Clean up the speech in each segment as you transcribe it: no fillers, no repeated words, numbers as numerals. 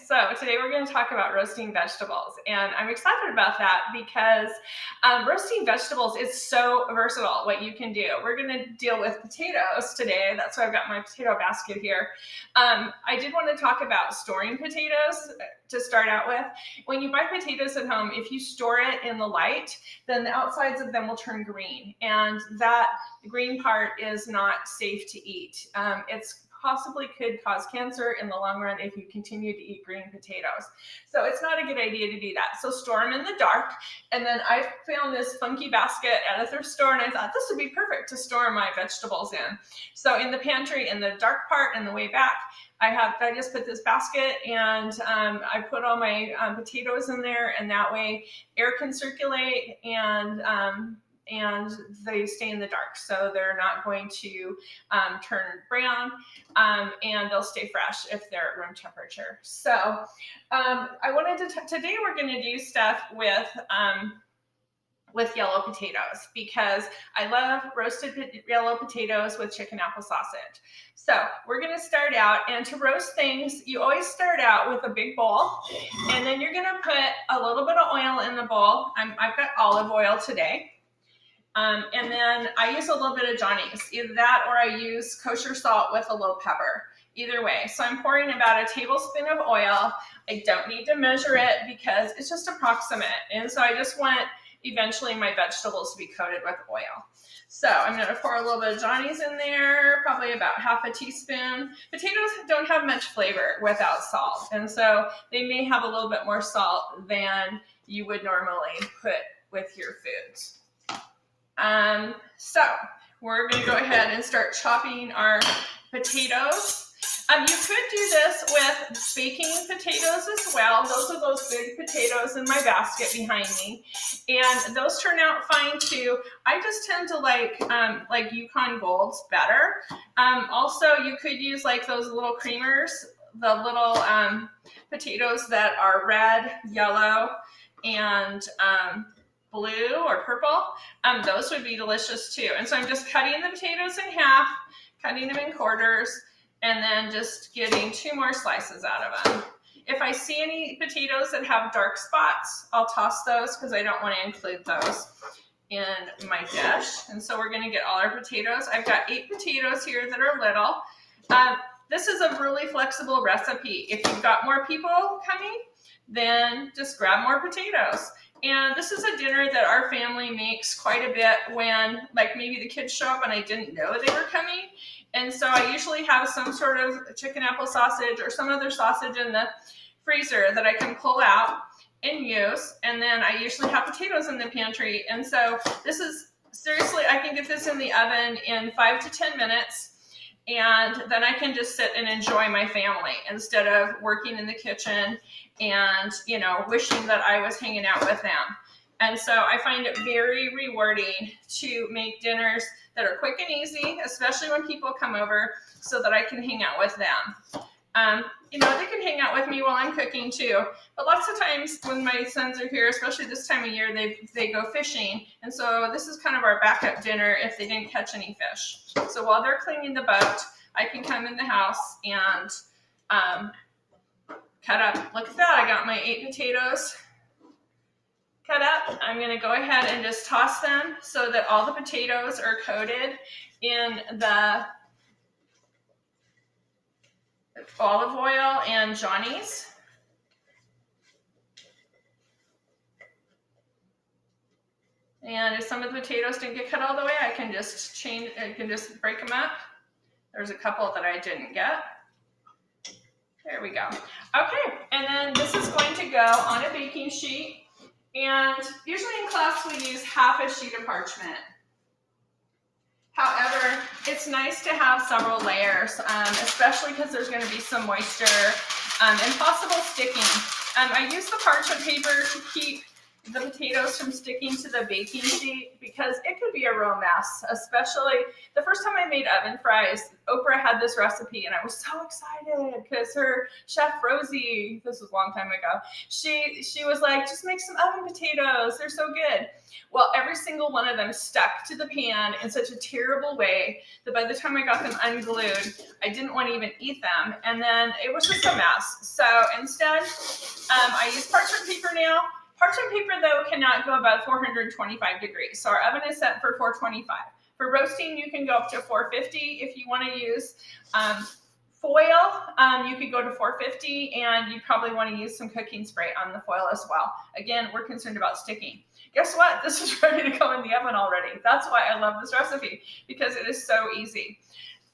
So today we're going to talk about roasting vegetables, and I'm excited about that because roasting vegetables is so versatile what you can do. We're going to deal with potatoes today. That's why I've got my potato basket here. I did want to talk about storing potatoes to start out with. When you buy potatoes at home, if you store it in the light, then the outsides of them will turn green, and that green part is not safe to eat. It's possibly could cause cancer in the long run if you continue to eat green potatoes. So it's not a good idea to do that. So store them in the dark. And then I found this funky basket at a thrift store, and I thought this would be perfect to store my vegetables in. So in the pantry, in the dark part and the way back, I just put this basket, and I put all my potatoes in there, and that way air can circulate, and they stay in the dark, so they're not going to turn brown, and they'll stay fresh if they're at room temperature. So I wanted to today we're going to do stuff with yellow potatoes because I love roasted yellow potatoes with chicken apple sausage. So we're going to start out, and to roast things, you always start out with a big bowl, and then you're going to put a little bit of oil in the bowl. I've got olive oil today. And then I use a little bit of Johnny's, either that or I use kosher salt with a little pepper, either way. So I'm pouring about a tablespoon of oil. I don't need to measure it because it's just approximate. And so I just want eventually my vegetables to be coated with oil. So I'm going to pour a little bit of Johnny's in there, probably about half a teaspoon. Potatoes don't have much flavor without salt, and so they may have a little bit more salt than you would normally put with your foods. So we're going to go ahead and start chopping our potatoes. You could do this with baking potatoes as well. Those are those big potatoes in my basket behind me, and those turn out fine too. I just tend to like Yukon Golds better. Also, you could use like those little creamers, the little potatoes that are red, yellow, and blue or purple. Those would be delicious too. And so I'm just cutting the potatoes in half, cutting them in quarters, and then just getting 2 more slices out of them. If I see any potatoes that have dark spots, I'll toss those because I don't want to include those in my dish. And so we're going to get all our potatoes. I've got 8 potatoes here that are little. This is a really flexible recipe. If you've got more people coming, then just grab more potatoes. And this is a dinner that our family makes quite a bit when, like, maybe the kids show up and I didn't know they were coming. And so I usually have some sort of chicken apple sausage or some other sausage in the freezer that I can pull out and use. And then I usually have potatoes in the pantry. And so this is, seriously, I can get this in the oven in 5 to 10 minutes. And then I can just sit and enjoy my family instead of working in the kitchen and, wishing that I was hanging out with them. And so I find it very rewarding to make dinners that are quick and easy, especially when people come over, so that I can hang out with them. They can hang out with me while I'm cooking too. But lots of times when my sons are here, especially this time of year, they go fishing. And so this is kind of our backup dinner if they didn't catch any fish. So while they're cleaning the boat, I can come in the house and cut up. Look at that, I got my 8 potatoes cut up. I'm going to go ahead and just toss them so that all the potatoes are coated in the olive oil and Johnny's. And if some of the potatoes didn't get cut all the way, I can just break them up. There's a couple that I didn't get. There we go. Okay, and then this is going to go on a baking sheet. And usually in class we use half a sheet of parchment. However, it's nice to have several layers, especially because there's going to be some moisture and possible sticking. I use the parchment paper to keep the potatoes from sticking to the baking sheet because it could be a real mess, especially the first time I made oven fries. Oprah had this recipe and I was so excited because her chef Rosie, this was a long time ago, she was like, just make some oven potatoes. They're so good. Well, every single one of them stuck to the pan in such a terrible way that by the time I got them unglued, I didn't want to even eat them. And then it was just a mess. So instead, I use parchment paper now. Parchment paper, though, cannot go above 425 degrees. So our oven is set for 425. For roasting, you can go up to 450. If you want to use foil, you could go to 450, and you probably want to use some cooking spray on the foil as well. Again, we're concerned about sticking. Guess what? This is ready to go in the oven already. That's why I love this recipe, because it is so easy.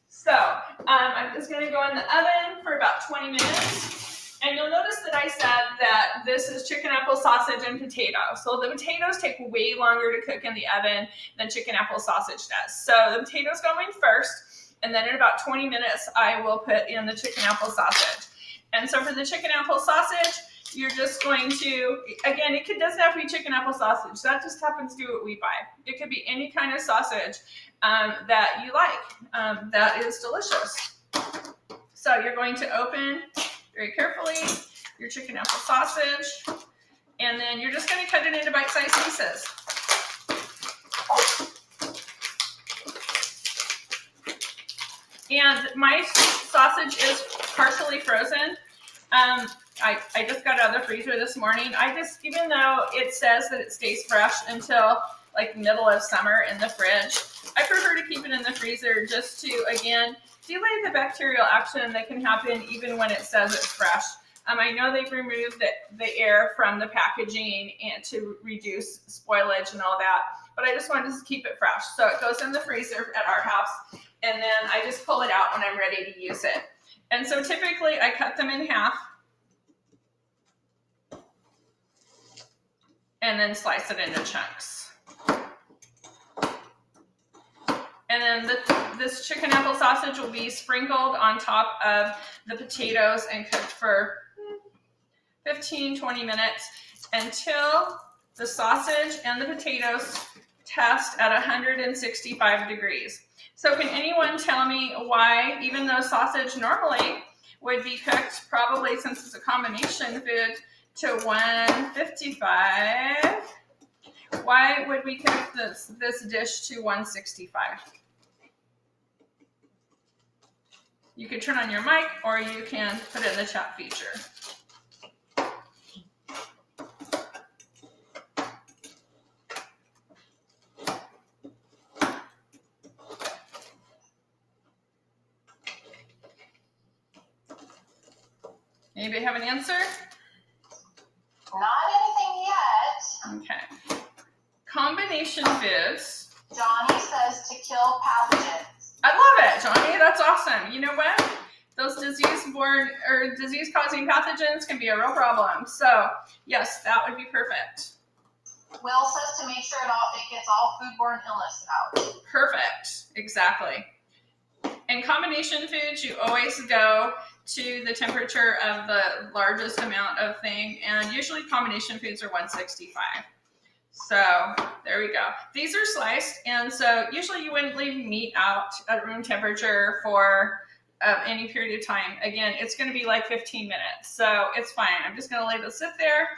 So I'm just going to go in the oven for about 20 minutes. And you'll notice that I said that this is chicken apple sausage and potato. So the potatoes take way longer to cook in the oven than chicken apple sausage does. So the potatoes go in first, and then in about 20 minutes, I will put in the chicken apple sausage. And so for the chicken apple sausage, you're just going to, again, doesn't have to be chicken apple sausage. That just happens to be what we buy. It could be any kind of sausage that you like. That is delicious. So you're going to open very carefully your chicken apple sausage, and then you're just going to cut it into bite-sized pieces. And my sausage is partially frozen. I just got out of the freezer this morning. Even though it says that it stays fresh until like middle of summer in the fridge, I prefer to keep it in the freezer just to, again, delay the bacterial action that can happen even when it says it's fresh. I know they've removed the air from the packaging and to reduce spoilage and all that, but I just wanted to keep it fresh. So it goes in the freezer at our house, and then I just pull it out when I'm ready to use it. And so typically I cut them in half and then slice it into chunks. And then this chicken apple sausage will be sprinkled on top of the potatoes and cooked for 15-20 minutes until the sausage and the potatoes test at 165 degrees. So can anyone tell me why, even though sausage normally would be cooked, probably since it's a combination food, to 155, why would we cook this dish to 165? You can turn on your mic, or you can put it in the chat feature. Anybody have an answer? Not anything yet. Okay. Combination foods. Johnny says to kill pathogens. I love it, Johnny. That's awesome. You know what? Those disease-borne or disease-causing pathogens can be a real problem. So, yes, that would be perfect. Will says to make sure it gets all foodborne illness out. Perfect. Exactly. In combination foods, you always go to the temperature of the largest amount of thing, and usually combination foods are 165. So there we go. These are sliced, and so usually you wouldn't leave meat out at room temperature for any period of time. Again, it's going to be like 15 minutes, so it's fine. I'm just going to let it sit there,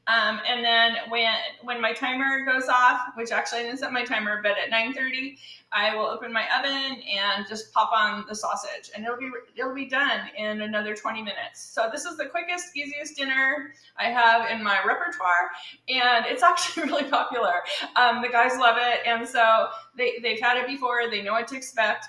and then when my timer goes off, which actually I didn't set my timer, but at 9:30, I will open my oven and just pop on the sausage, and it'll be done in another 20 minutes. So this is the quickest, easiest dinner I have in my repertoire, and it's actually really popular. The guys love it, and so they've had it before. They know what to expect.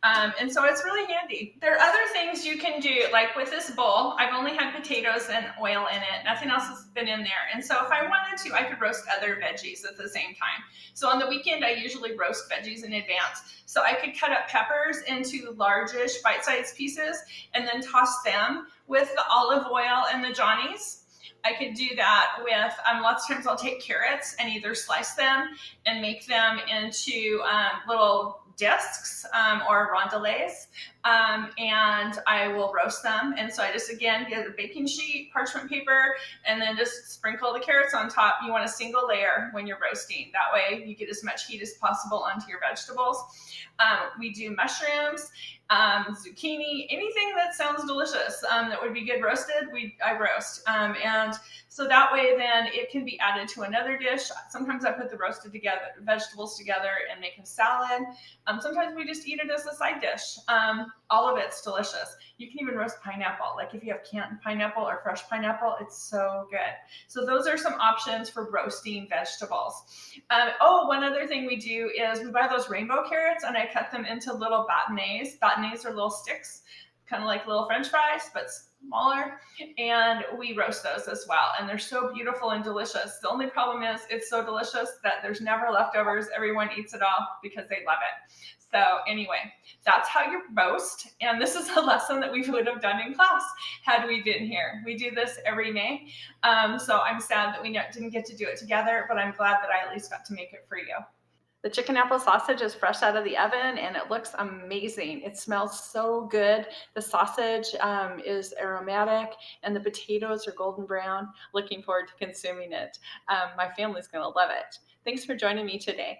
And so it's really handy. There are other things you can do, like with this bowl, I've only had potatoes and oil in it. Nothing else has been in there. And so if I wanted to, I could roast other veggies at the same time. So on the weekend, I usually roast veggies in advance. So I could cut up peppers into largish bite-sized pieces and then toss them with the olive oil and the Johnnies. I could do that with, lots of times I'll take carrots and either slice them and make them into little discs or rondelets, and I will roast them. And so I just, again, get a baking sheet, parchment paper, and then just sprinkle the carrots on top. You want a single layer when you're roasting. That way you get as much heat as possible onto your vegetables. We do mushrooms, zucchini, anything that sounds delicious that would be good roasted, I roast. And so that way then it can be added to another dish. Sometimes I put the roasted vegetables together and make a salad. Sometimes we just eat it as a side dish. All of it's delicious. You can even roast pineapple. Like if you have canned pineapple or fresh pineapple, it's so good. So those are some options for roasting vegetables. One other thing we do is we buy those rainbow carrots and I cut them into little bâtonnets. Bâtonnets are little sticks, kind of like little French fries, but smaller. And we roast those as well. And they're so beautiful and delicious. The only problem is it's so delicious that there's never leftovers. Everyone eats it all because they love it. So anyway, that's how you roast. And this is a lesson that we would have done in class had we been here. We do this every May. So I'm sad that we didn't get to do it together, but I'm glad that I at least got to make it for you. The chicken apple sausage is fresh out of the oven and it looks amazing. It smells so good. The sausage is aromatic and the potatoes are golden brown. Looking forward to consuming it. My family's going to love it. Thanks for joining me today.